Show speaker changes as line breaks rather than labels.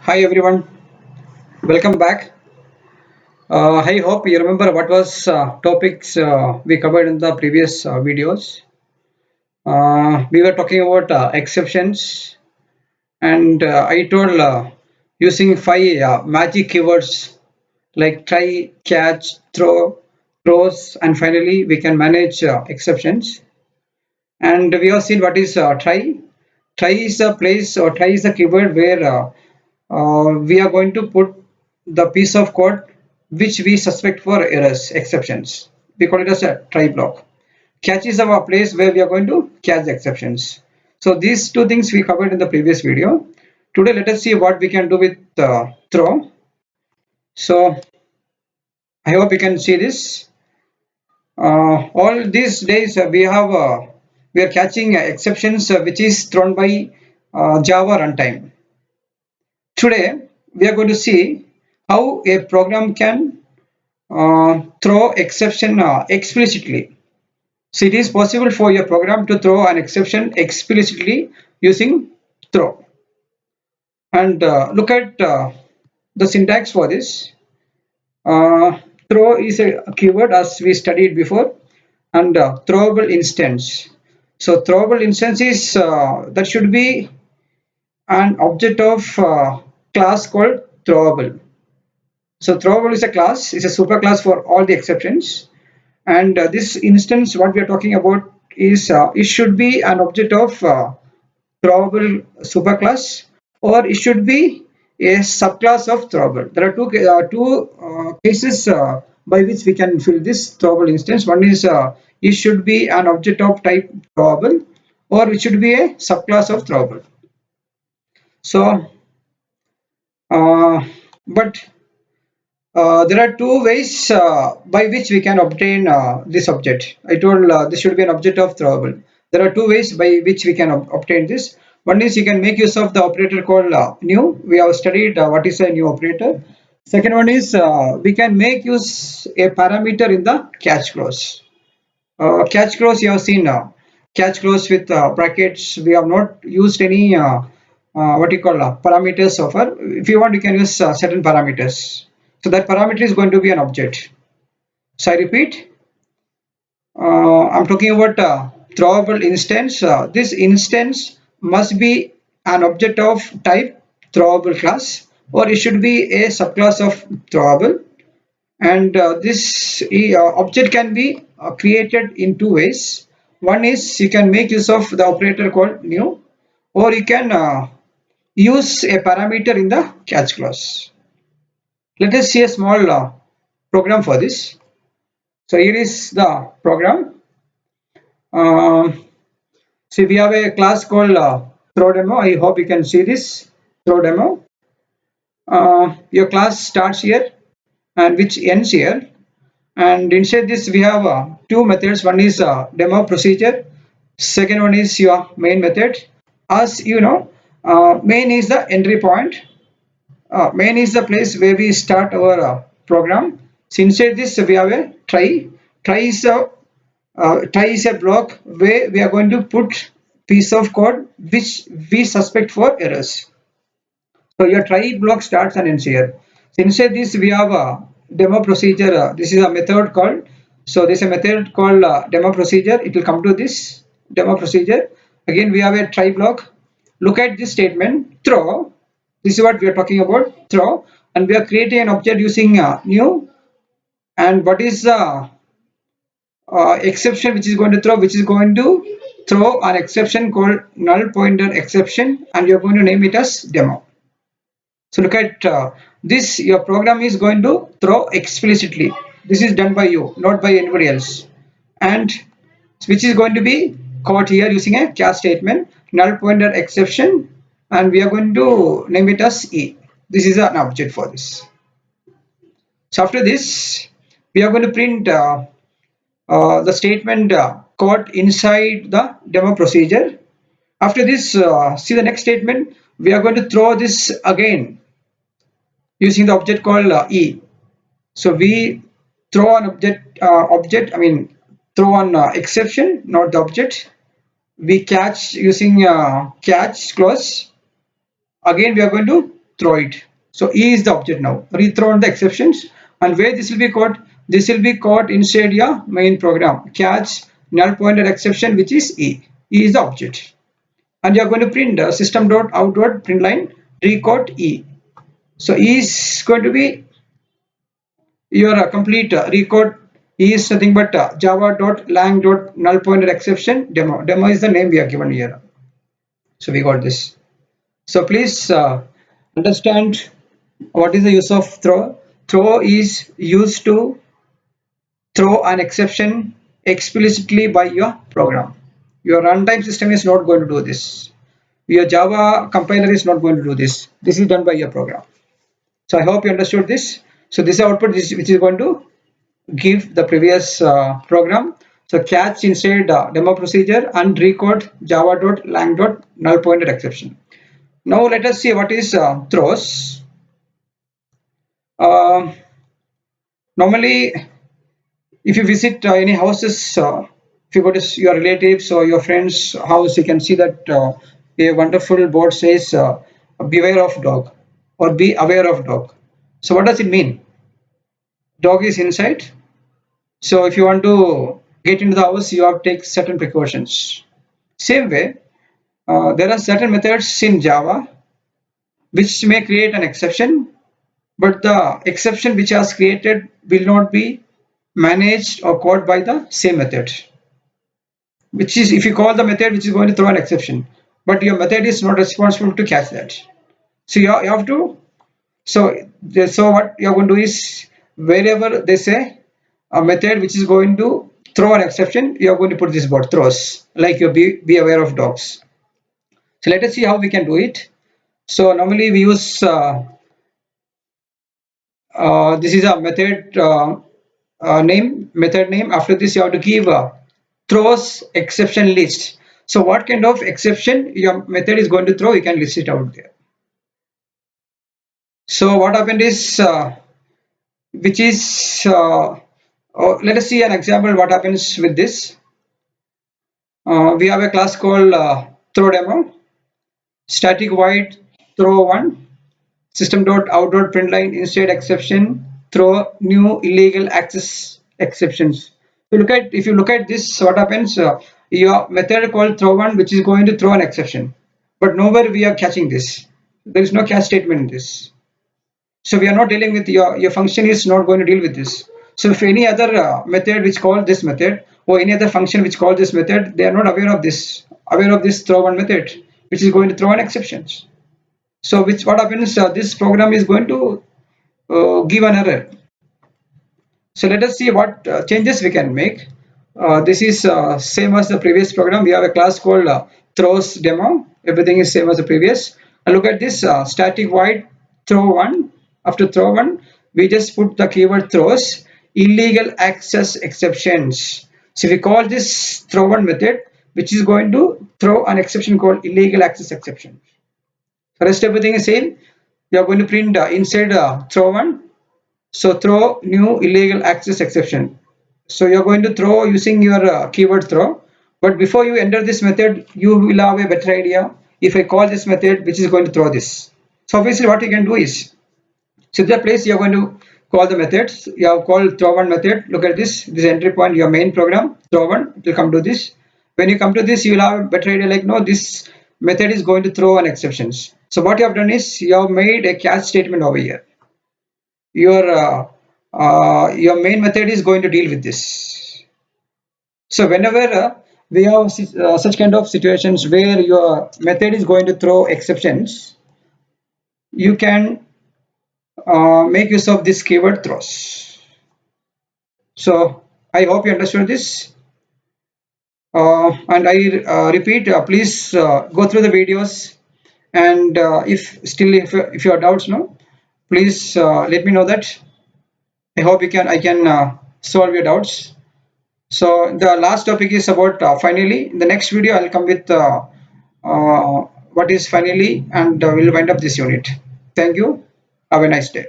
Hi everyone, welcome back. I hope you remember what was topics we covered in the previous videos. We were talking about exceptions, and I told using five magic keywords like try, catch, throw, throws, and finally we can manage exceptions. And we have seen what is try. Try is a place, or try is a keyword where we are going to put the piece of code which we suspect for errors, exceptions. We call it as a try block. Catch is our place where we are going to catch the exceptions. So these two things we covered in the previous video. Today let us see what we can do with throw. So I hope you can see this. All these days we are catching exceptions which is thrown by Java runtime. Today we are going to see how a program can throw exception explicitly. So it is possible for your program to throw an exception explicitly using throw. And look at the syntax for this. Uh, Throw is a keyword as we studied before, and throwable instance. So throwable instance is that should be an object of class called throwable. So throwable is a class, is a superclass for all the exceptions. And this instance, what we are talking about is it should be an object of throwable superclass, or it should be a subclass of throwable. There are two cases by which we can fill this throwable instance. One is it should be an object of type throwable, or it should be a subclass of throwable. So, uh, but there are two ways by which we can obtain this object. I told this should be an object of throwable. There are two ways by which we can obtain this. One is you can make use of the operator called new. We have studied what is a new operator. Second one is we can make use a parameter in the catch clause. Catch clause you have seen now. Catch clause with brackets. We have not used any what you call parameters so far. If you want, you can use certain parameters. So that parameter is going to be an object. So I repeat, I'm talking about throwable instance. This instance must be an object of type throwable class, or it should be a subclass of throwable. And this object can be created in two ways. One is you can make use of the operator called new, or you can use a parameter in the catch clause. Let us see a small program for this. So here is the program. Um, See, we have a class called throw demo. I hope you can see this throw demo. Your class starts here and which ends here. And inside this, we have two methods. One is demo procedure. Second one is your main method. As you know, main is the entry point. Main is the place where we start our program. So inside this, we have a try. Try is a block where we are going to put piece of code which we suspect for errors. So your try block starts and ends here. So inside this we have a demo procedure. This is a method called. So this is a method called demo procedure. It will come to this demo procedure. Again we have a try block. Look at this statement throw. This is what we are talking about throw, and we are creating an object using new. And what is the exception which is going to throw, which is going to throw an exception called null pointer exception, and you're going to name it as demo. So look at this, your program is going to throw explicitly. This is done by you, not by anybody else, and which is going to be caught here using a catch statement, null pointer exception, and we are going to name it as e. This is an object for this. So after this we are going to print the statement caught inside the demo procedure. After this, see the next statement. We are going to throw this again using the object called e. So we throw an object. I mean, throw an exception, not the object. We catch using catch clause. Again, we are going to throw it. So E is the object now. Rethrow on the exceptions, and where this will be caught? This will be caught inside your main program. Catch null pointer exception, which is E. E is the object, and you are going to print system.out.println recode E. So E is going to be your complete recode. E is nothing but java.lang.null pointer exception demo. Demo is the name we are given here. So we got this. So please understand what is the use of throw. Throw is used to throw an exception explicitly by your program. Your runtime system is not going to do this. Your Java compiler is not going to do this. This is done by your program. So I hope you understood this. So this is output which is going to give the previous program. So catch inside demo procedure and recode java.lang.null pointer exception. Now let us see what is throws. Uh, Normally, if you visit any houses, if you go to your relatives or your friends' house, you can see that a wonderful board says beware of dog or be aware of dog. So what does it mean? Dog is inside. So if you want to get into the house, you have to take certain precautions. Same way, there are certain methods in Java which may create an exception, but the exception which has created will not be managed or called by the same method. Which is, if you call the method which is going to throw an exception, but your method is not responsible to catch that. So you have to. So what you're going to do is, wherever they say a method which is going to throw an exception, you're going to put this word throws, like you be aware of dogs. So let us see how we can do it. So normally we use this is a method method name. After this you have to give throws exception list. So what kind of exception your method is going to throw, you can list it out there. So what happened is which is let us see an example what happens with this. We have a class called throw demo, static void throw one, system.out.println inside exception throw new illegal access exceptions. If you look at this, what happens? Your method called throw one, which is going to throw an exception, but nowhere we are catching this. There is no catch statement in this. So we are not dealing with your function is not going to deal with this. So if any other method which call this method or any other function which call this method, they are not aware of this throw one method, which is going to throw an exceptions. So which what happens? This program is going to give an error. So let us see what changes we can make. This is same as the previous program. We have a class called throws demo. Everything is same as the previous. And look at this static void throw one. After throw one, we just put the keyword throws illegal access exceptions. So we call this throw one method, which is going to throw an exception called illegal access exception. Rest everything is same. We are going to print inside throw one. So throw new illegal access exception. So you're going to throw using your keyword throw. But before you enter this method, you will have a better idea. If I call this method, which is going to throw this. So obviously what you can do is, so the place you're going to call the methods. You have called throw one method. Look at this entry point, your main program, throw one, it will come to this. When you come to this, you will have a better idea like, no, this method is going to throw an exceptions. So what you have done is, you have made a catch statement over here. Your main method is going to deal with this. So whenever we have such kind of situations where your method is going to throw exceptions, you can make use of this keyword throws. So I hope you understood this. And I repeat, please go through the videos, and if you have doubts, no, please let me know that. I hope I can solve your doubts. So the last topic is about finally. In the next video, I'll come with what is finally, and we'll wind up this unit. Thank you. Have a nice day.